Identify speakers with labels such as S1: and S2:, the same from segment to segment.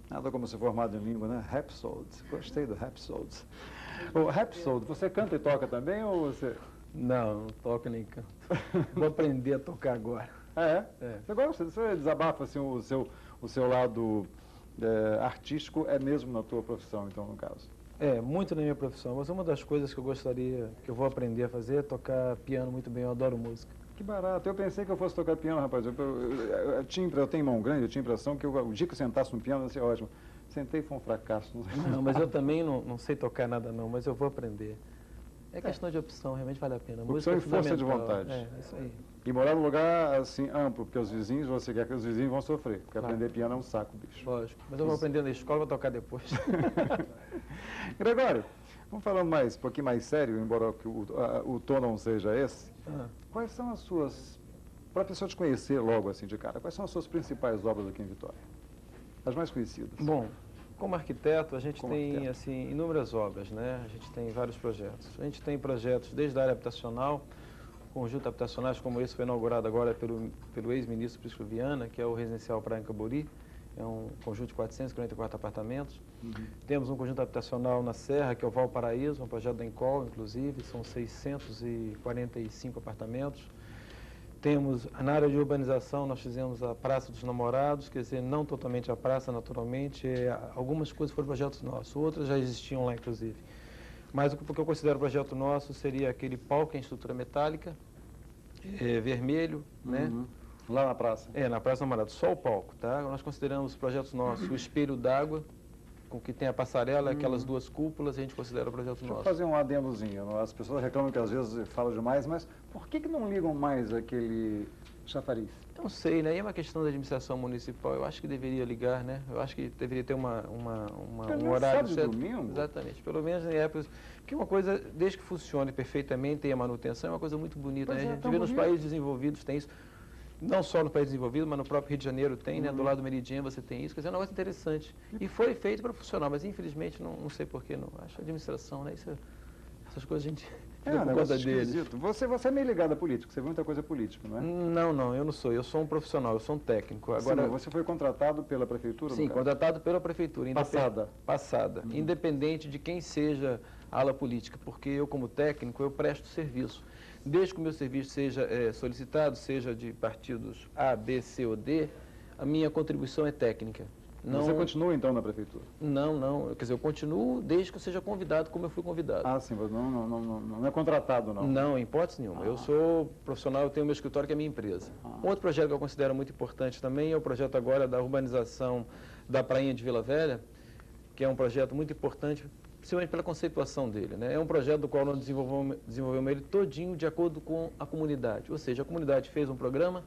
S1: Nada como ser formado em língua, né? Rhapsody. Gostei do Rhapsody. O Rhapsody, você canta e toca também ou você...
S2: Não, não toco nem canto. Vou aprender a tocar agora.
S1: É?
S2: É.
S1: Você gosta? Você desabafa assim, o seu lado artístico é mesmo na tua profissão, então, no caso?
S2: É, muito na minha profissão, mas uma das coisas que eu gostaria, que eu vou aprender a fazer é tocar piano muito bem, eu adoro música.
S1: Que barato. Eu pensei que eu fosse tocar piano, rapaz. Eu tenho mão grande, eu tinha a impressão que o dia que eu sentasse no piano ia ser ótimo. Sentei e foi um fracasso.
S2: Não, mas eu também não sei tocar nada não, mas eu vou aprender. É questão de opção, realmente vale a pena.
S1: Opção e força de vontade.
S2: É, isso aí.
S1: E morar num lugar assim amplo, porque os vizinhos, você quer que os vizinhos vão sofrer, porque
S2: Claro.
S1: aprender piano é um saco, bicho.
S2: Lógico, mas eu vou aprender na escola, vou tocar depois.
S1: Gregório, vamos falar um pouquinho mais sério, embora o tom não seja esse. Quais são as suas, para a pessoa te conhecer logo assim de cara, quais são as suas principais obras aqui em Vitória? As mais conhecidas.
S2: Bom, como arquiteto, a gente
S1: Como
S2: tem
S1: arquiteto.
S2: assim inúmeras obras, né? A gente tem vários projetos. A gente tem projetos desde a área habitacional, conjuntos habitacionais como esse foi inaugurado agora pelo ex-ministro Priscilo Viana, que é o Residencial Praia em Caburi. É um conjunto de 444 apartamentos. Temos um conjunto habitacional na Serra, que é o Valparaíso, um projeto da Encol, inclusive, são 645 apartamentos. Temos, na área de urbanização, nós fizemos a Praça dos Namorados, quer dizer, não totalmente a praça, naturalmente, algumas coisas foram projetos nossos, outras já existiam lá, inclusive. Mas o que eu considero projeto nosso seria aquele palco em estrutura metálica, vermelho, né?
S1: Lá na praça.
S2: Na Praça dos Namorados, só o palco, tá? Nós consideramos projetos nossos o espelho d'água, com que tem a passarela, aquelas duas cúpulas, a gente considera projeto
S1: Deixa eu
S2: nosso.
S1: fazer um adendozinho. As pessoas reclamam que às vezes fala demais, mas por que não ligam mais aquele chafariz?
S2: Não sei, né? E é uma questão da administração municipal, eu acho que deveria ligar, né? Eu acho que deveria ter um horário
S1: certo. Domingo?
S2: Exatamente, pelo menos em épocas. Porque uma coisa, desde que funcione perfeitamente, tenha manutenção, é uma coisa muito bonita, né? A gente vê nos países desenvolvidos, tem isso. Não só no país desenvolvido, mas no próprio Rio de Janeiro tem, né? Do lado do Meridian você tem isso, quer dizer, é um negócio interessante. E foi feito para funcionar, mas infelizmente não sei porquê, não. Acho a administração, né? Essas coisas a gente fica por conta deles.
S1: Você é meio ligado a político, você vê muita coisa política, não é?
S2: Não, eu não sou. Eu sou um profissional, eu sou um técnico. Agora,
S1: sim, você foi contratado pela prefeitura?
S2: Sim, contratado pela prefeitura.
S1: Passada.
S2: Independente de quem seja a ala política, porque eu, como técnico, eu presto serviço. Desde que o meu serviço seja solicitado, seja de partidos A, B, C ou D, a minha contribuição é técnica.
S1: Não... Você continua, então, na prefeitura?
S2: Não. Quer dizer, eu continuo desde que eu seja convidado, como eu fui convidado.
S1: Ah, sim, não é contratado, não?
S2: Não, em hipótese nenhuma. Eu sou profissional, eu tenho meu escritório, que é a minha empresa. Outro projeto que eu considero muito importante também é o projeto agora da urbanização da Prainha de Vila Velha, que é um projeto muito importante, principalmente pela conceituação dele, né? É um projeto do qual nós desenvolvemos ele todinho de acordo com a comunidade. Ou seja, a comunidade fez um programa,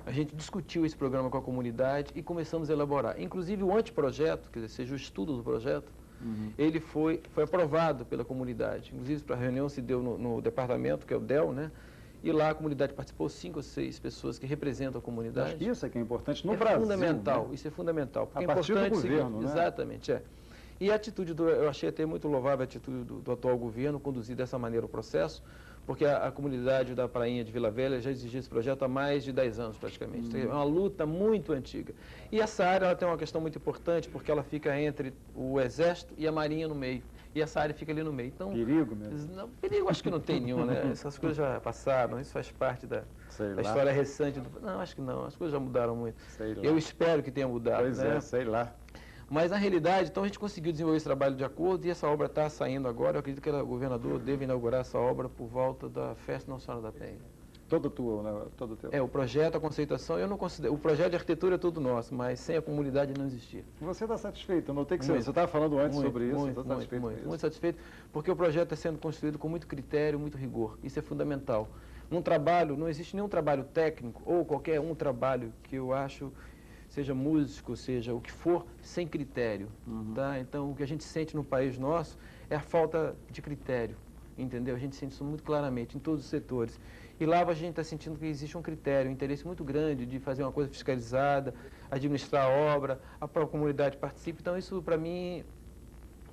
S2: a gente discutiu esse programa com a comunidade e começamos a elaborar. Inclusive o anteprojeto, quer dizer, seja o estudo do projeto, ele foi aprovado pela comunidade. Inclusive a reunião se deu no departamento, que é o DEL, né? E lá a comunidade participou, 5 ou 6 pessoas que representam a comunidade.
S1: Acho que isso é que é importante no Brasil.
S2: Fundamental,
S1: né?
S2: isso é fundamental. Porque
S1: a partir do governo, né?
S2: Exatamente, E a atitude, eu achei até muito louvável a atitude do atual governo conduzir dessa maneira o processo, porque a comunidade da Prainha de Vila Velha já exigia esse projeto há mais de 10 anos praticamente. É uma luta muito antiga. E essa área ela tem uma questão muito importante, porque ela fica entre o Exército e a Marinha no meio. E essa área fica ali no meio. Então,
S1: perigo mesmo?
S2: Não, perigo acho que não tem nenhum, né? Essas coisas já passaram, isso faz parte da história recente. Não, acho que não, as coisas já mudaram muito. Eu espero que tenha mudado.
S1: Pois
S2: né?
S1: sei lá.
S2: Mas, na realidade, então a gente conseguiu desenvolver esse trabalho de acordo e essa obra está saindo agora. Eu acredito que o governador deve inaugurar essa obra por volta da Festa Nacional da Penha.
S1: Todo tua, né? Todo teu.
S2: O projeto, a conceituação, eu não considero... O projeto de arquitetura é todo nosso, mas sem a comunidade não existia.
S1: Você está satisfeito? Eu notei que você estava falando antes sobre isso.
S2: Muito satisfeito, porque o projeto está sendo construído com muito critério, muito rigor. Isso é fundamental. Num trabalho, não existe nenhum trabalho técnico ou qualquer um trabalho que eu acho... seja músico, seja o que for, sem critério, tá? Então, o que a gente sente no país nosso é a falta de critério, entendeu? A gente sente isso muito claramente, em todos os setores. E lá a gente está sentindo que existe um critério, um interesse muito grande de fazer uma coisa fiscalizada, administrar a obra, a própria comunidade participa. Então, isso, para mim,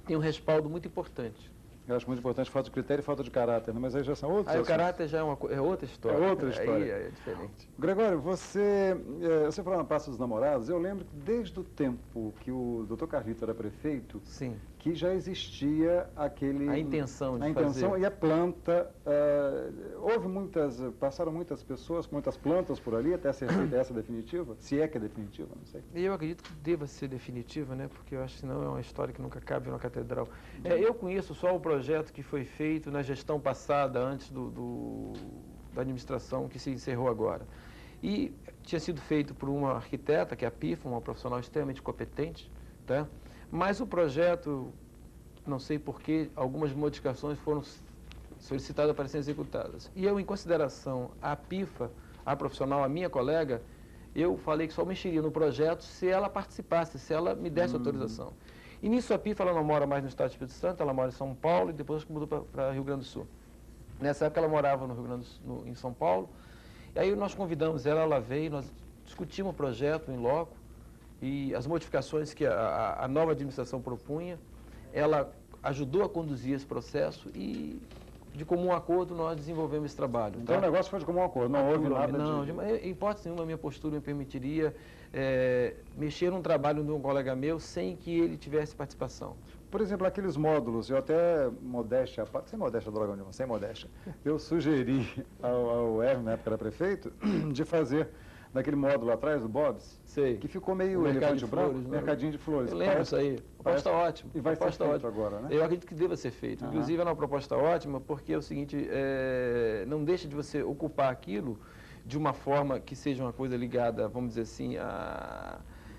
S2: tem um respaldo muito importante.
S1: Eu acho muito importante falta de critério e falta de caráter, né? Mas aí já são outros
S2: Aí o
S1: assuntos.
S2: caráter já é outra história.
S1: É outra história.
S2: Aí é diferente.
S1: Gregório, você falou na Praça dos Namorados, eu lembro que desde o tempo que o Dr. Carlito era prefeito,
S2: Sim.
S1: que já existia aquele...
S2: A intenção de
S1: a intenção
S2: fazer.
S1: e a planta. Passaram muitas pessoas com muitas plantas por ali até ser feita essa definitiva, se é que é definitiva, não sei.
S2: E eu acredito que deva ser definitiva, né? Porque eu acho que senão é uma história que nunca cabe numa catedral. Eu conheço só o projeto que foi feito na gestão passada, antes da administração que se encerrou agora. E tinha sido feito por uma arquiteta, que é a Pifa, uma profissional extremamente competente, tá? Mas o projeto, não sei porquê, algumas modificações foram solicitadas para serem executadas. E eu, em consideração à Pifa, a profissional, a minha colega, eu falei que só mexeria no projeto se ela participasse, se ela me desse autorização. E nisso a Pifa, ela não mora mais no estado do Espírito Santo, ela mora em São Paulo e depois mudou para Rio Grande do Sul. Nessa época ela morava no Rio Grande do Sul, em São Paulo, e aí nós convidamos ela veio, nós discutimos o projeto em loco e as modificações que a nova administração propunha, ela ajudou a conduzir esse processo e de comum acordo nós desenvolvemos esse trabalho.
S1: Então o negócio foi de comum acordo, não houve nada
S2: Não,
S1: de...
S2: em hipótese nenhuma, a minha postura me permitiria mexer num trabalho de um colega meu sem que ele tivesse participação.
S1: Por exemplo, aqueles módulos, eu até, modéstia, sem modéstia, droga nenhuma, sem modéstia, eu sugeri ao Hermes, na época era prefeito, de fazer naquele módulo atrás do Bob's,
S2: Sei.
S1: que ficou meio
S2: O mercado
S1: elefante
S2: de
S1: branco,
S2: flores, né?
S1: mercadinho de flores.
S2: Eu lembro isso aí. Proposta ótima.
S1: E vai ser
S2: Proposta
S1: feito
S2: ótima.
S1: agora, né?
S2: Eu acredito que deva ser feito. Inclusive, é uma proposta ótima, porque é o seguinte, não deixa de você ocupar aquilo de uma forma que seja uma coisa ligada, vamos dizer assim,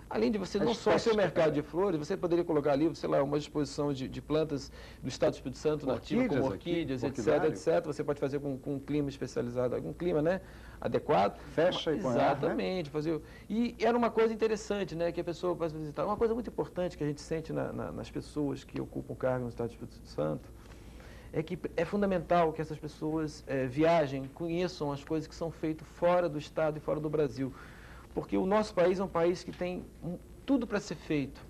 S2: além de você não só ser o mercado de flores, você poderia colocar ali, sei lá, uma exposição de plantas do estado do Espírito Santo, nativa, como orquídeas, etc. Você pode fazer com um clima especializado, algum clima, né, adequado.
S1: Fecha e põe ar, né?
S2: Exatamente. E era uma coisa interessante, né, que a pessoa pode visitar. Uma coisa muito importante que a gente sente nas pessoas que ocupam o cargo no estado do Espírito Santo é que é fundamental que essas pessoas viajem, conheçam as coisas que são feitas fora do estado e fora do Brasil. Porque o nosso país é um país que tem tudo para ser feito.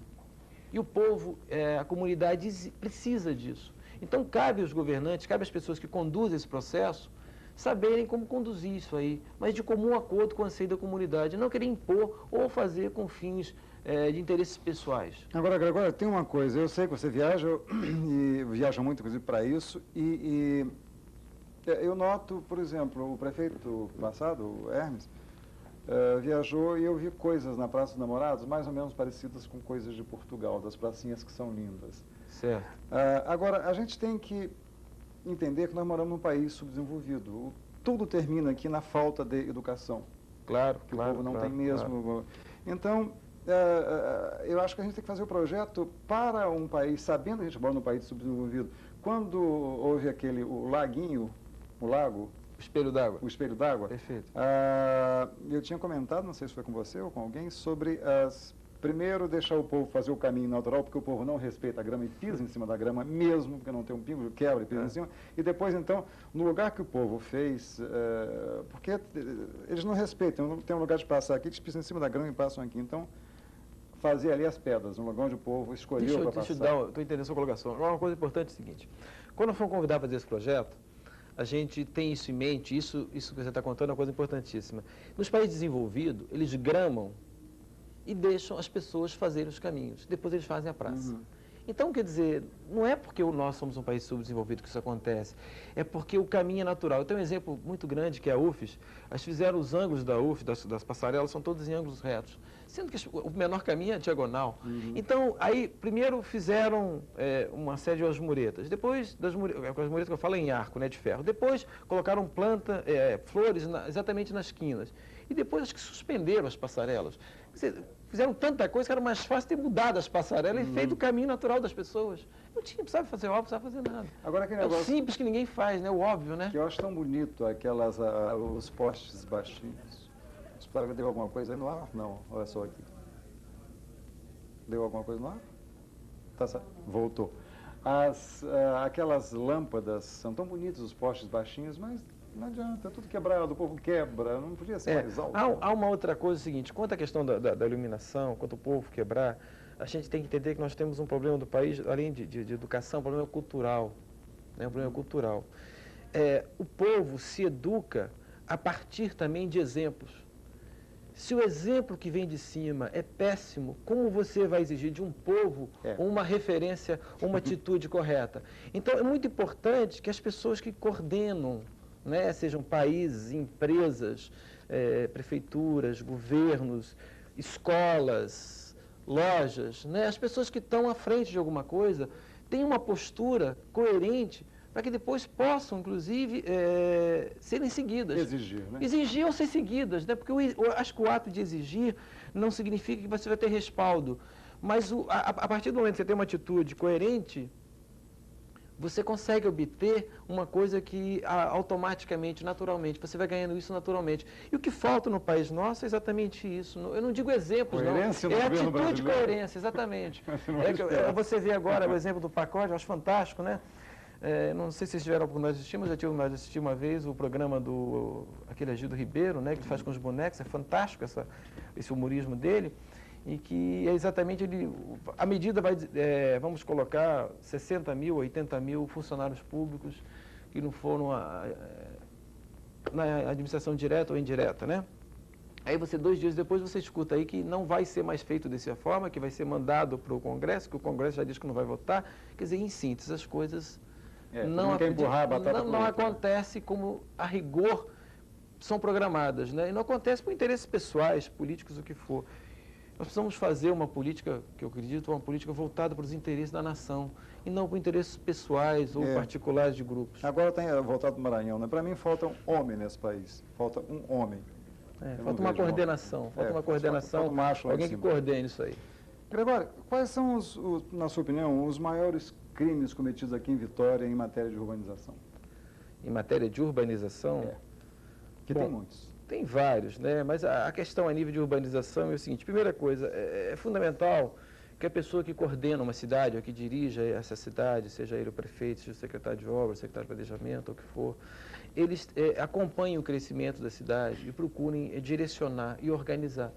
S2: E o povo, a comunidade precisa disso. Então, cabe aos governantes, cabe às pessoas que conduzem esse processo, saberem como conduzir isso aí, mas de comum acordo com o anseio da comunidade, não querer impor ou fazer com fins de interesses pessoais.
S1: Agora, Gregório, tem uma coisa, eu sei que você viaja, e viaja muito, inclusive, para isso, e eu noto, por exemplo, o prefeito passado, o Hermes, viajou e eu vi coisas na Praça dos Namorados mais ou menos parecidas com coisas de Portugal, das pracinhas que são lindas.
S2: Certo.
S1: Agora, a gente tem que entender que nós moramos num país subdesenvolvido. Tudo termina aqui na falta de educação.
S2: Claro,
S1: que o povo não tem mesmo. Claro. Então, eu acho que a gente tem que fazer o projeto para um país, sabendo que a gente mora num país subdesenvolvido. Quando houve o laguinho, o lago...
S2: O espelho d'água.
S1: O espelho d'água.
S2: Perfeito.
S1: Eu tinha comentado, não sei se foi com você ou com alguém, sobre primeiro deixar o povo fazer o caminho natural, porque o povo não respeita a grama e pisa em cima da grama mesmo, porque não tem um pingo, quebra e pisa em cima. E depois, então, no lugar que o povo fez, porque eles não respeitam, tem um lugar de passar aqui, eles pisam em cima da grama e passam aqui. Então, fazer ali as pedras, um lugar onde o povo escolheu para passar.
S2: Estou entendendo a sua colocação. Agora, uma coisa importante é o seguinte, quando fomos convidados a fazer esse projeto, a gente tem isso em mente, isso que você está contando é uma coisa importantíssima. Nos países desenvolvidos, eles gramam e deixam as pessoas fazerem os caminhos. Depois eles fazem a praça.
S1: Uhum.
S2: Então, quer dizer, não é porque nós somos um país subdesenvolvido que isso acontece, é porque o caminho é natural. Eu tenho um exemplo muito grande, que é a UFES. Eles fizeram os ângulos da UFES, das passarelas, são todos em ângulos retos, sendo que o menor caminho é diagonal.
S1: Uhum.
S2: Então, aí, primeiro fizeram uma série de muretas. Depois, as muretas que eu falo em arco, né, de ferro. Depois, colocaram flores exatamente nas quinas. E depois, acho que suspenderam as passarelas. Quer dizer, fizeram tanta coisa que era mais fácil ter mudado as passarelas e feito o caminho natural das pessoas. Não precisava fazer obra, não precisava fazer nada.
S1: Agora, aquele
S2: é o
S1: negócio
S2: simples que ninguém faz, né? O óbvio, né?
S1: que eu acho tão bonito, os postes baixinhos. Deu alguma coisa aí no ar? Não, olha só aqui. Deu alguma coisa no ar? Tá, voltou. Aquelas lâmpadas, são tão bonitos os postes baixinhos, mas não adianta, é tudo quebrado, o povo quebra, não podia ser mais alto.
S2: Há uma outra coisa seguinte, quanto à questão da iluminação, quanto ao povo quebrar, a gente tem que entender que nós temos um problema do país, além de educação, um problema cultural. né? Um problema cultural. O povo se educa a partir também de exemplos. Se o exemplo que vem de cima é péssimo, como você vai exigir de um povo uma referência, uma atitude correta? Então, é muito importante que as pessoas que coordenam, né, sejam países, empresas, prefeituras, governos, escolas, lojas, né, as pessoas que estão à frente de alguma coisa, tenham uma postura coerente para que depois possam, inclusive, serem seguidas.
S1: Exigir, né?
S2: Exigir ou ser seguidas, né? Porque eu acho que o ato de exigir não significa que você vai ter respaldo. Mas a partir do momento que você tem uma atitude coerente, você consegue obter uma coisa que automaticamente, naturalmente, você vai ganhando isso naturalmente. E o que falta no país nosso é exatamente isso. Eu não digo exemplos,
S1: coerência
S2: não. É atitude e
S1: brasileiro.
S2: coerência, exatamente. Você vê agora o exemplo do pacote, eu acho fantástico, né? Não sei se vocês tiveram a oportunidade de assistir, mas eu tive a assistir uma vez o programa aquele Agildo Ribeiro, né, que ele faz com os bonecos, é fantástico esse humorismo dele, e que é exatamente a medida vai, vamos colocar 60 mil, 80 mil funcionários públicos que não foram na administração direta ou indireta, né? Aí 2 dias depois você escuta aí que não vai ser mais feito dessa forma, que vai ser mandado para o Congresso, que o Congresso já diz que não vai votar. Quer dizer, em síntese, as coisas não acontece como a rigor são programadas, né? E não acontece por interesses pessoais, políticos, o que for. Nós precisamos fazer uma política, que eu acredito, uma política voltada para os interesses da nação, e não para interesses pessoais ou particulares de grupos.
S1: Agora tem voltado para o Maranhão, né? Para mim falta um homem nesse país, falta um homem.
S2: Falta uma coordenação, alguém que coordene isso aí.
S1: Gregório, quais são, na sua opinião, os maiores crimes cometidos aqui em Vitória em matéria de urbanização?
S2: Em matéria de urbanização?
S1: Tem muitos.
S2: Tem vários, né? Mas a questão a nível de urbanização é o seguinte: primeira coisa, é fundamental que a pessoa que coordena uma cidade, ou que dirija essa cidade, seja ele o prefeito, seja o secretário de obras, secretário de planejamento, ou o que for, eles acompanhem o crescimento da cidade e procurem direcionar e organizar.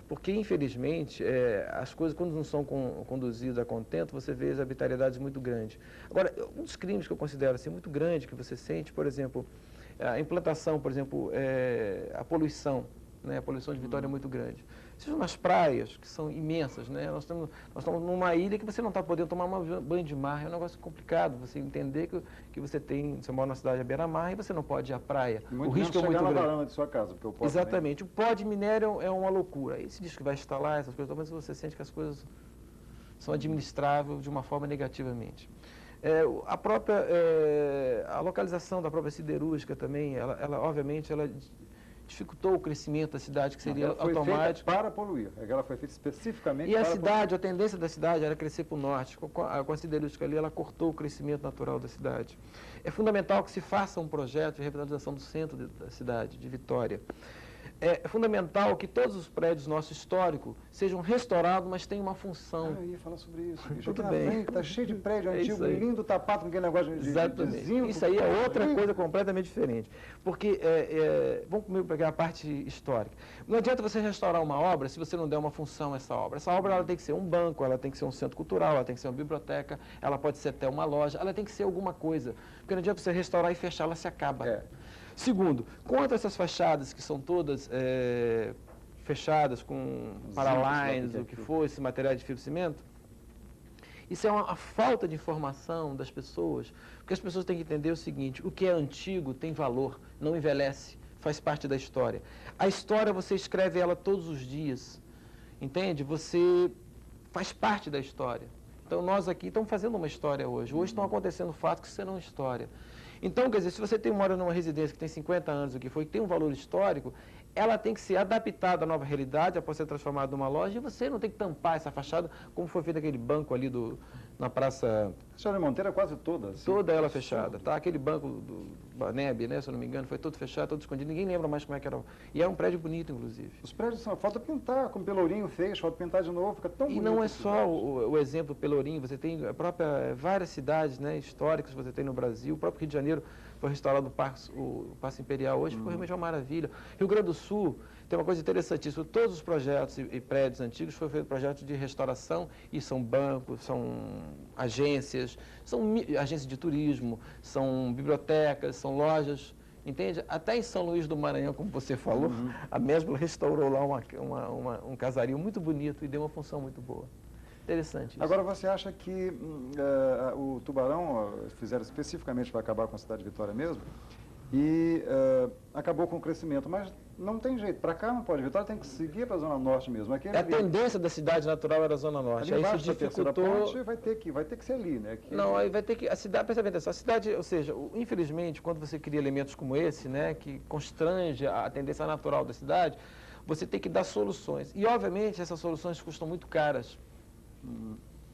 S2: Porque, infelizmente, as coisas, quando não são conduzidas a contento, você vê as arbitrariedades muito grandes. Agora, um dos crimes que eu considero assim, muito grande, que você sente, por exemplo, a implantação, por exemplo, a poluição, né? A poluição de Vitória é muito grande. Seja nas praias, que são imensas, né? Nós estamos numa ilha que você não está podendo tomar um banho de mar, é um negócio complicado, você entender que você mora na cidade à beira-mar e você não pode ir à praia.
S1: O risco é muito grande. Na varanda de sua casa, porque o pó
S2: exatamente. Também. O pó de minério é uma loucura. Aí se diz que vai instalar essas coisas, mas você sente que as coisas são administráveis de uma forma negativamente. A própria a localização da própria siderúrgica também, ela obviamente dificultou o crescimento da cidade, que seria automático.
S1: Para poluir, ela foi feita especificamente
S2: para poluir. A tendência da cidade era crescer para o norte. Com a siderúrgica ali, ela cortou o crescimento natural da cidade. É fundamental que se faça um projeto de revitalização do centro da cidade, de Vitória. É fundamental que todos os prédios nossos históricos sejam restaurados, mas tenham uma função.
S1: Eu ia falar sobre isso.
S2: Tudo bem.
S1: Está cheio de prédio antigo, lindo, tapado com aquele negócio de zinco.
S2: Isso aí é outra coisa completamente diferente. Porque, vamos comigo pegar a parte histórica. Não adianta você restaurar uma obra se você não der uma função a essa obra. Essa obra ela tem que ser um banco, ela tem que ser um centro cultural, ela tem que ser uma biblioteca, ela pode ser até uma loja, ela tem que ser alguma coisa. Porque não adianta você restaurar e fechar, ela se acaba. Segundo, quanto a essas fachadas que são todas fechadas com paralines, o que for, esse material de fibra de cimento, isso é uma falta de informação das pessoas, porque as pessoas têm que entender o seguinte: o que é antigo tem valor, não envelhece, faz parte da história. A história você escreve ela todos os dias, entende? Você faz parte da história. Então nós aqui estamos fazendo uma história hoje. Hoje estão acontecendo fatos que serão história. Então, quer dizer, se você mora numa residência que tem 50 anos, o que foi, que tem um valor histórico, ela tem que ser adaptada à nova realidade, após ser transformada numa loja, e você não tem que tampar essa fachada, como foi feito aquele banco ali na Praça...
S1: A senhora Monteira quase toda. Assim,
S2: toda ela fechada, tá? Aquele banco do Baneb, né, se eu não me engano, foi todo fechado, todo escondido, ninguém lembra mais como é que era. E é um prédio bonito, inclusive.
S1: Os prédios falta pintar, com pelourinho fez, falta pintar de novo, fica tão bonito.
S2: E não é só o exemplo do pelourinho, você tem várias cidades, né, históricas que você tem no Brasil, o próprio Rio de Janeiro foi restaurado o Paço Imperial hoje, ficou realmente uma maravilha. Rio Grande do Sul tem uma coisa interessantíssima, todos os projetos e prédios antigos foram feitos projetos de restauração, e são bancos, são agências, agências de turismo, são bibliotecas, são lojas, entende? Até em São Luís do Maranhão, como você falou, a Mesbla restaurou lá um casario muito bonito e deu uma função muito boa. Interessante isso.
S1: Agora, você acha que o Tubarão fizeram especificamente para acabar com a cidade de Vitória mesmo e acabou com o crescimento, mas não tem jeito, para cá não pode, Vitória tem que seguir para a Zona Norte mesmo.
S2: A tendência da cidade natural era a Zona Norte, aí isso dificultou...
S1: Ponte vai ter que ser ali, né?
S2: Não, aí vai ter que, a cidade, presta bem atenção, a cidade, ou seja, infelizmente, quando você cria elementos como esse, né, que constrange a tendência natural da cidade, você tem que dar soluções, e obviamente essas soluções custam muito caras.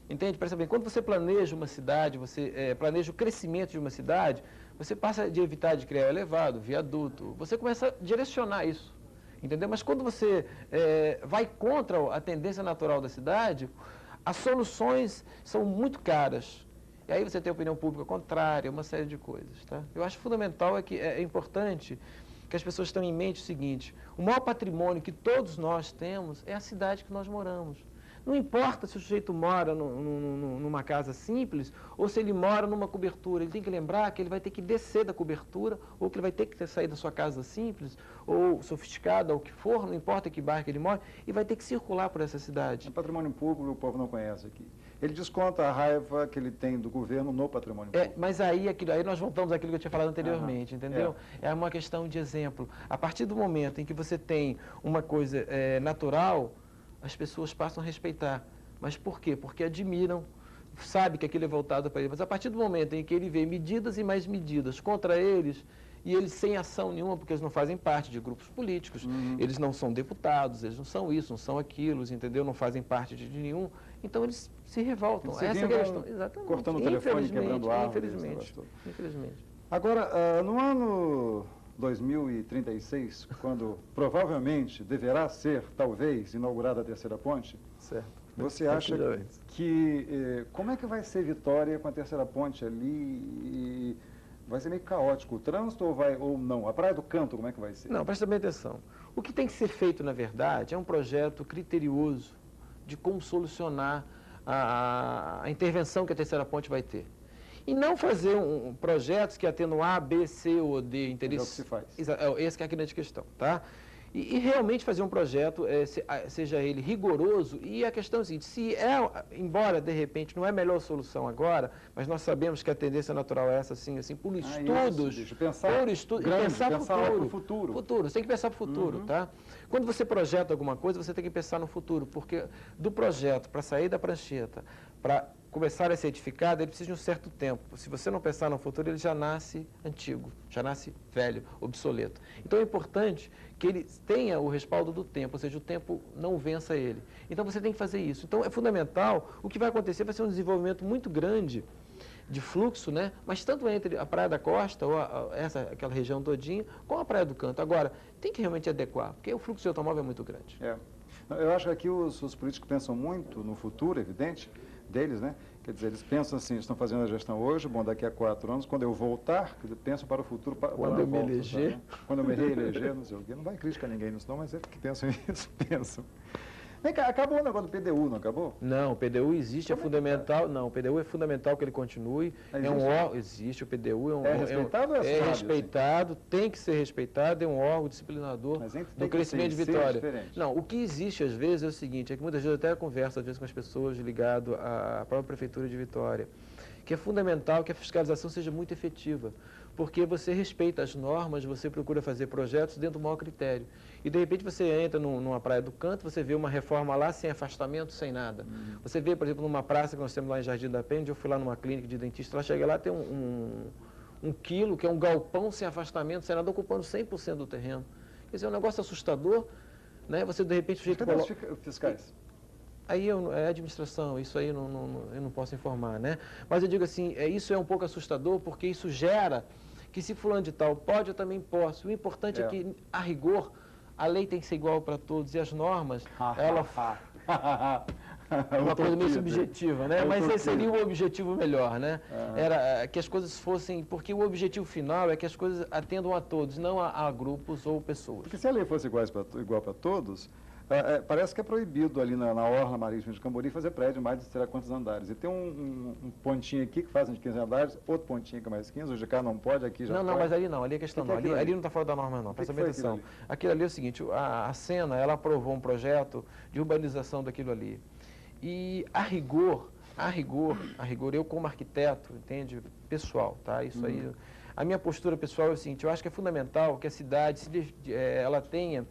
S2: Entende? Presta bem, quando você planeja uma cidade, você planeja o crescimento de uma cidade, você passa de evitar de criar elevado, viaduto, você começa a direcionar isso, entendeu? Mas quando você vai contra a tendência natural da cidade, as soluções são muito caras. E aí você tem a opinião pública contrária, uma série de coisas, tá? Eu acho fundamental, é importante que as pessoas tenham em mente o seguinte: o maior patrimônio que todos nós temos é a cidade que nós moramos. Não importa se o sujeito mora numa casa simples ou se ele mora numa cobertura. Ele tem que lembrar que ele vai ter que descer da cobertura ou que ele vai ter que sair da sua casa simples ou sofisticada ou o que for, não importa que bairro que ele mora, e vai ter que circular por essa cidade.
S1: O patrimônio público o povo não conhece aqui. Ele desconta a raiva que ele tem do governo no patrimônio público.
S2: Mas aí nós voltamos àquilo que eu tinha falado anteriormente, entendeu? É uma questão de exemplo. A partir do momento em que você tem uma coisa natural, as pessoas passam a respeitar. Mas por quê? Porque admiram, sabe que aquilo é voltado para ele. Mas a partir do momento em que ele vê medidas e mais medidas contra eles, e eles sem ação nenhuma, porque eles não fazem parte de grupos políticos, eles não são deputados, eles não são isso, não são aquilo, entendeu? Não fazem parte de nenhum. Então eles se revoltam.
S1: Essa é a questão. Exatamente. Cortando o telefone, quebrando árvores.
S2: Infelizmente.
S1: Agora, no ano 2036, quando provavelmente deverá ser, talvez, inaugurada a terceira ponte,
S2: certo.
S1: Você acha que... como é que vai ser Vitória com a terceira ponte ali? Vai ser meio caótico o trânsito ou não? A Praia do Canto, como é que vai ser?
S2: Não, presta bem atenção. O que tem que ser feito, na verdade, é um projeto criterioso de como solucionar a intervenção que a terceira ponte vai ter. E não fazer projetos que atendam A, B, C ou D interesses.
S1: É o que se faz.
S2: Essa que é a grande questão, tá? E realmente fazer um projeto, seja ele rigoroso, e a questão é a seguinte: embora de repente não é a melhor solução agora, mas nós sabemos que a tendência natural é essa, assim, por estudos,
S1: pensar
S2: no
S1: futuro.
S2: Você tem que pensar para o futuro, tá? Quando você projeta alguma coisa, você tem que pensar no futuro, porque do projeto para sair da prancheta, para começar a ser edificado, ele precisa de um certo tempo. Se você não pensar no futuro, ele já nasce antigo, já nasce velho, obsoleto. Então é importante que ele tenha o respaldo do tempo, ou seja, o tempo não vença ele. Então você tem que fazer isso. Então é fundamental, o que vai acontecer vai ser um desenvolvimento muito grande de fluxo, né? Mas tanto entre a Praia da Costa, ou aquela região todinha, com a Praia do Canto. Agora, tem que realmente adequar, porque o fluxo de automóvel é muito grande.
S1: Eu acho que aqui os políticos pensam muito no futuro, evidente, deles, né? Quer dizer, eles pensam assim, estão fazendo a gestão hoje, bom, daqui a 4 anos, quando eu voltar, pensam para o futuro,
S2: quando eu me eleger.
S1: Né? Quando eu me reeleger, não sei o quê. Não vai criticar ninguém nisso não, mas é que pensam isso, pensam. Vem cá, acabou o negócio do PDU, não acabou?
S2: Não, o PDU existe, é fundamental. Não, o PDU é fundamental que ele continue. Existe, o PDU é
S1: respeitado ou
S2: é respeitado, assim? Tem que ser respeitado, é um órgão disciplinador do crescimento de Vitória. Não, o que existe às vezes é o seguinte, é que muitas vezes eu até converso às vezes com as pessoas ligado à própria Prefeitura de Vitória, que é fundamental que a fiscalização seja muito efetiva, porque você respeita as normas, você procura fazer projetos dentro do maior critério. E, de repente, você entra numa Praia do Canto, você vê uma reforma lá sem afastamento, sem nada. Você vê, por exemplo, numa praça que nós temos lá em Jardim da Penha, onde eu fui lá numa clínica de dentista, lá cheguei lá, tem um quilo, que é um galpão sem afastamento, sem nada, ocupando 100% do terreno. Quer dizer, é um negócio assustador, né? Você, de repente, o sujeito
S1: coloca... fiscais?
S2: Aí é administração, isso aí eu não posso informar, né? Mas eu digo assim, isso é um pouco assustador, porque isso gera que se fulano de tal pode, eu também posso. O importante é que, a rigor, a lei tem que ser igual para todos e as normas, ela é uma coisa meio subjetiva, né? Mas esse seria o objetivo melhor, né? Era que as coisas fossem... Porque o objetivo final é que as coisas atendam a todos, não a grupos ou pessoas.
S1: Porque se a lei fosse igual para todos, Parece que é proibido ali na orla marítima de Cambori fazer prédio mais de sei lá quantos andares. E tem um pontinho aqui que fazem de 15 andares, outro pontinho que é mais 15, o de cá não pode, aqui já
S2: Não,
S1: pode.
S2: mas ali não, ali é questão
S1: Que
S2: não.
S1: é aquilo
S2: Ali
S1: ali?
S2: não está fora da norma não, presta bem
S1: que foi
S2: atenção. Aquilo ali é o seguinte, a Sena, ela aprovou um projeto de urbanização daquilo ali. E a rigor, eu como arquiteto, entende, pessoal, tá? Isso aí, a minha postura pessoal é o seguinte, eu acho que é fundamental que a cidade ela tenha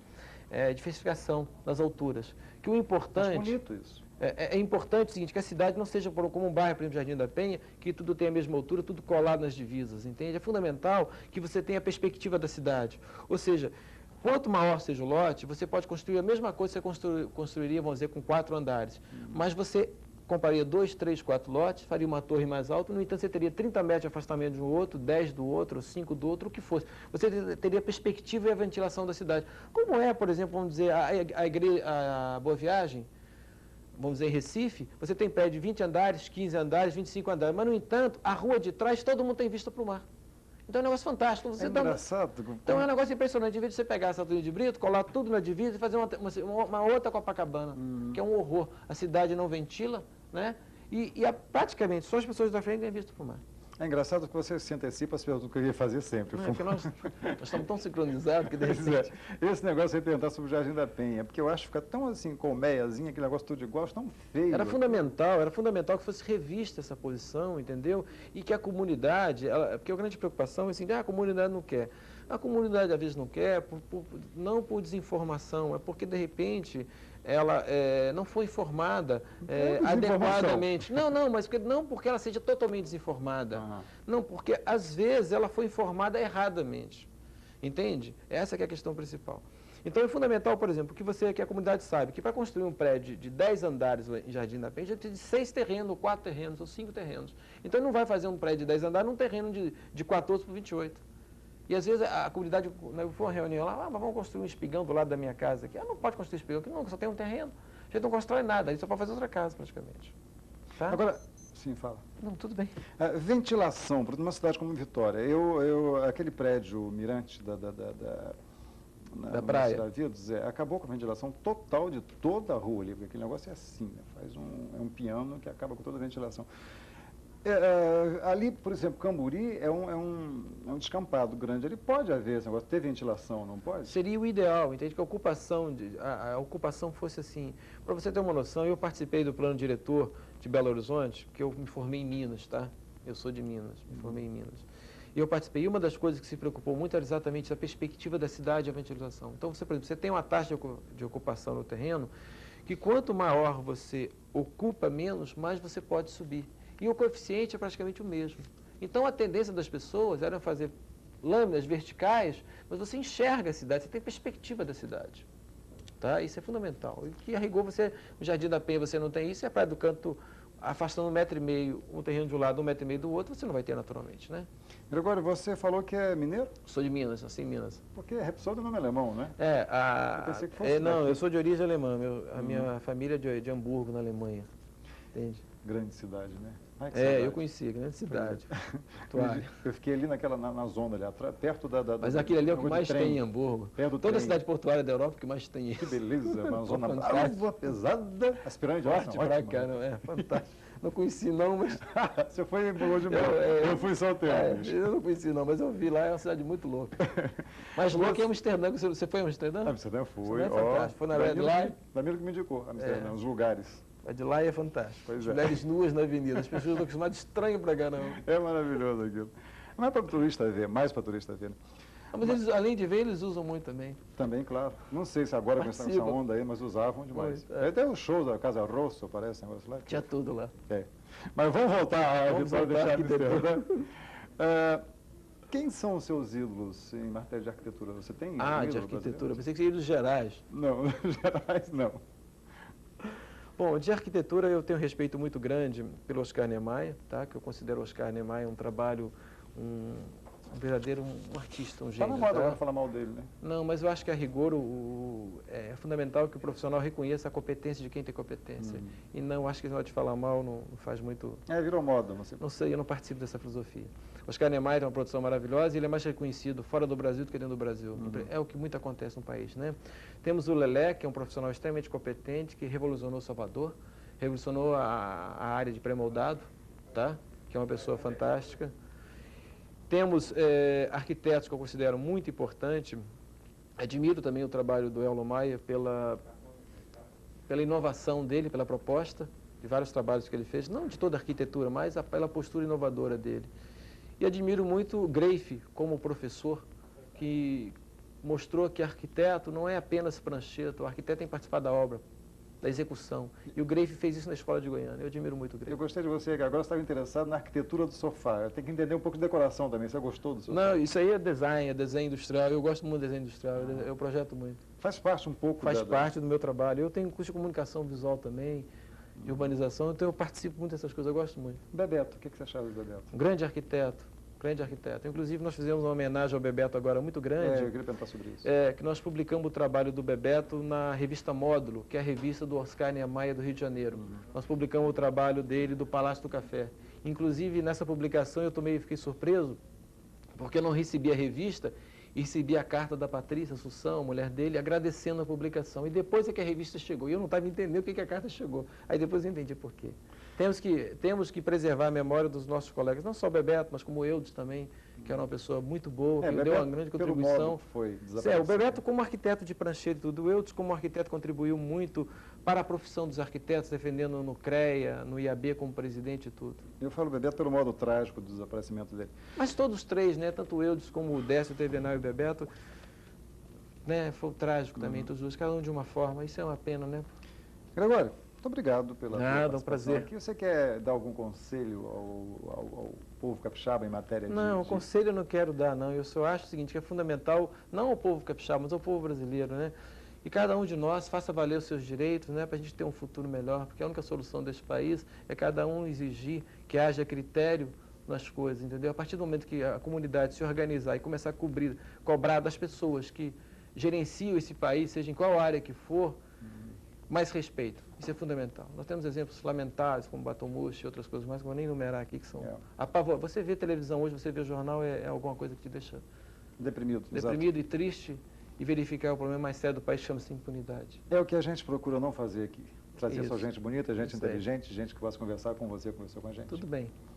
S2: diversificação nas alturas. Que o importante...
S1: Acho bonito isso.
S2: É importante o seguinte, que a cidade não seja como um bairro, por exemplo, Jardim da Penha, que tudo tem a mesma altura, tudo colado nas divisas, entende? É fundamental que você tenha a perspectiva da cidade. Ou seja, quanto maior seja o lote, você pode construir a mesma coisa que você construiria, vamos dizer, com 4 andares. Mas você compraria 2, 3, 4 lotes, faria uma torre mais alta, no entanto você teria 30 metros de afastamento de um outro, 10 do outro, 5 do outro, o que fosse. Você teria a perspectiva e a ventilação da cidade. Como é, por exemplo, vamos dizer, a Boa Viagem, vamos dizer, em Recife, você tem prédio de 20 andares, 15 andares, 25 andares, mas, no entanto, a rua de trás, todo mundo tem vista para o mar. Então é um negócio fantástico. Você
S1: engraçado.
S2: Então é um negócio impressionante. Em vez de você pegar essa Antônio de Brito, colar tudo na divisa e fazer uma outra Copacabana, que é um horror. A cidade não ventila, né? Praticamente só as pessoas da frente têm vista para o mar.
S1: É engraçado que você se antecipa as perguntas que eu ia fazer sempre.
S2: Não, é porque nós estamos tão sincronizados que de repente...
S1: Esse negócio de perguntar sobre o Jardim da Penha, porque eu acho que fica tão assim, colmeiazinha, aquele negócio tudo igual, tão feio.
S2: Era fundamental que fosse revista essa posição, entendeu? E que a comunidade, porque a grande preocupação é assim, a comunidade não quer. A comunidade às vezes não quer, não por desinformação, é porque de repente ela não foi informada adequadamente. Mas não porque ela seja totalmente desinformada. Não, porque às vezes ela foi informada erradamente. Entende? Essa que é a questão principal. Então é fundamental, por exemplo, que a comunidade saiba que para construir um prédio de 10 andares em Jardim da Penha, já tem 6 terrenos, ou 4 terrenos, ou 5 terrenos. Então não vai fazer um prédio de 10 andares num terreno de 14 por 28. E às vezes a comunidade, foi uma reunião lá, mas vamos construir um espigão do lado da minha casa aqui. Não pode construir espigão aqui, não, só tem um terreno. A gente não constrói nada, a gente só pode fazer outra casa praticamente. Tá?
S1: Agora, sim, fala.
S2: Não, tudo bem.
S1: Ventilação, para uma cidade como Vitória, aquele prédio Mirante da
S2: praia,
S1: acabou com a ventilação total de toda a rua ali, porque aquele negócio é assim, né? Faz um piano que acaba com toda a ventilação. Ali, por exemplo, Cambori é um descampado grande. Ali pode haver esse negócio, ter ventilação, não pode?
S2: Seria o ideal, entende? Que a ocupação fosse assim. Para você ter uma noção, eu participei do plano diretor de Belo Horizonte, porque eu me formei em Minas, tá? Eu sou de Minas, me formei em Minas. E eu participei, e uma das coisas que se preocupou muito era exatamente a perspectiva da cidade e a ventilação. Então, por exemplo, você tem uma taxa de ocupação no terreno, que quanto maior você ocupa menos, mais você pode subir. E o coeficiente é praticamente o mesmo. Então, a tendência das pessoas era fazer lâminas verticais, mas você enxerga a cidade, você tem perspectiva da cidade. Tá? Isso é fundamental. E que, a rigor, no Jardim da Penha você não tem isso, e a Praia do Canto, afastando 1,5 m, um terreno de um lado, 1,5 m do outro, você não vai ter naturalmente, né?
S1: Gregório, você falou que é mineiro?
S2: Sou de Minas, nasci em Minas.
S1: Porque Repsol do nome alemão, né?
S2: Eu pensei que fosse não, eu sou de origem alemã. A minha família é de Hamburgo, na Alemanha. Entende?
S1: Grande cidade, né?
S2: Eu conheci, grande cidade.
S1: Eu fiquei ali na zona, ali, perto da...
S2: Mas aquele ali é o que mais tem em Hamburgo. Toda a cidade portuária da Europa que mais tem isso.
S1: Que beleza, uma zona brava, pesada. As pirâmides
S2: forte pra cá, fantástico. Não conheci não, mas...
S1: Você foi em Bolô de Mel, eu fui solteiro.
S2: Eu não conheci não, mas eu vi lá, é uma cidade muito louca. Mas louca é Amsterdã, você foi em Amsterdã?
S1: Amsterdã fui,
S2: foi na Red Line?
S1: Danilo que me indicou, Amsterdã, os lugares.
S2: A de lá é fantástico. As mulheres nuas na avenida, as pessoas estão acostumadas, estranho pra caramba.
S1: É maravilhoso aquilo. Não é para turista ver, mais para turista ver.
S2: Mas eles, além de ver, eles usam muito também.
S1: Também, claro. Não sei se agora com essa onda aí, mas usavam demais. Até o show da Casa Rosso, parece, um negócio lá.
S2: Tinha tudo lá.
S1: Mas vamos voltar a Amsterdã. Quem são os seus ídolos em matéria de arquitetura? Você tem
S2: de arquitetura. Pensei que seria ídolos gerais.
S1: Não, gerais não.
S2: Bom, de arquitetura eu tenho um respeito muito grande pelo Oscar Niemeyer, tá? Que eu considero o Oscar Niemeyer um trabalho, um verdadeiro um artista, um
S1: Está
S2: gênio.
S1: na moda
S2: tá?
S1: agora falar mal dele, né?
S2: Não, mas eu acho que a rigor é fundamental que o profissional reconheça a competência de quem tem competência. E não, acho que na hora de falar mal não faz muito...
S1: Virou moda. Você...
S2: Não sei, eu não participo dessa filosofia. Oscar Niemeyer tem uma produção maravilhosa e ele é mais reconhecido fora do Brasil do que dentro do Brasil. É o que muito acontece no país, né? Temos o Lelé, que é um profissional extremamente competente, que revolucionou Salvador, revolucionou a área de pré-moldado, tá? Que é uma pessoa fantástica. Temos arquitetos que eu considero muito importante. Admiro também o trabalho do Ello Maia pela inovação dele, pela proposta de vários trabalhos que ele fez, não de toda a arquitetura, mas pela postura inovadora dele. E admiro muito o Greiff como professor, que mostrou que arquiteto não é apenas prancheta, o arquiteto tem que participar da obra, da execução. E o Greiff fez isso na Escola de Goiânia. Eu admiro muito o Greiff.
S1: Eu gostei de você, que agora você estava interessado na arquitetura do sofá. Tem que entender um pouco de decoração também. Você gostou do sofá?
S2: Não, isso aí é desenho industrial. Eu gosto muito de desenho industrial, eu projeto muito.
S1: Faz parte um pouco
S2: Faz parte do meu trabalho. Eu tenho curso de comunicação visual também, de urbanização, então eu participo muito dessas coisas, eu gosto muito.
S1: Bebeto, o que você achava do Bebeto?
S2: Um grande arquiteto, grande arquiteto. Inclusive, nós fizemos uma homenagem ao Bebeto agora muito grande.
S1: Eu queria perguntar sobre isso.
S2: Que nós publicamos o trabalho do Bebeto na revista Módulo, que é a revista do Oscar Niemeyer do Rio de Janeiro. Nós publicamos o trabalho dele do Palácio do Café. Inclusive, nessa publicação eu fiquei surpreso, porque eu não recebi a revista e recebi a carta da Patrícia Assunção, mulher dele, agradecendo a publicação. E depois é que a revista chegou. E eu não estava entendendo o que a carta chegou. Aí depois eu entendi por quê. Temos que preservar a memória dos nossos colegas, não só o Bebeto, mas como o Eudes também, que era uma pessoa muito boa, que deu uma grande contribuição. O Bebeto como arquiteto de prancheta e tudo, o Eudes como arquiteto contribuiu muito para a profissão dos arquitetos, defendendo no CREA, no IAB como presidente e tudo.
S1: Eu falo Bebeto pelo modo trágico do desaparecimento dele.
S2: Mas todos os três, né, tanto o Eudes como o Décio, o Tevenal e o Bebeto, né, foi trágico também, todos os dois, cada um de uma forma, isso é uma pena, né?
S1: Gregório, muito obrigado pela
S2: Nada, um prazer.
S1: aqui. Você quer dar algum conselho ao povo capixaba em matéria de...
S2: Não, conselho eu não quero dar, não. Eu só acho o seguinte, que é fundamental, não ao povo capixaba, mas ao povo brasileiro, né? E cada um de nós faça valer os seus direitos, né, para a gente ter um futuro melhor, porque a única solução deste país é cada um exigir que haja critério nas coisas, entendeu? A partir do momento que a comunidade se organizar e começar a cobrar das pessoas que gerenciam esse país, seja em qual área que for, mais respeito. Isso é fundamental. Nós temos exemplos lamentáveis, como Batomuxi e outras coisas mais, que eu vou nem enumerar aqui, que são Você vê televisão hoje, você vê jornal, é alguma coisa que te deixa deprimido e triste, e verificar o problema mais sério do país, chama-se impunidade.
S1: É o que a gente procura não fazer aqui. Trazer só gente bonita, gente
S2: Isso
S1: inteligente, gente que possa conversar com você, conversar com a gente.
S2: Tudo bem.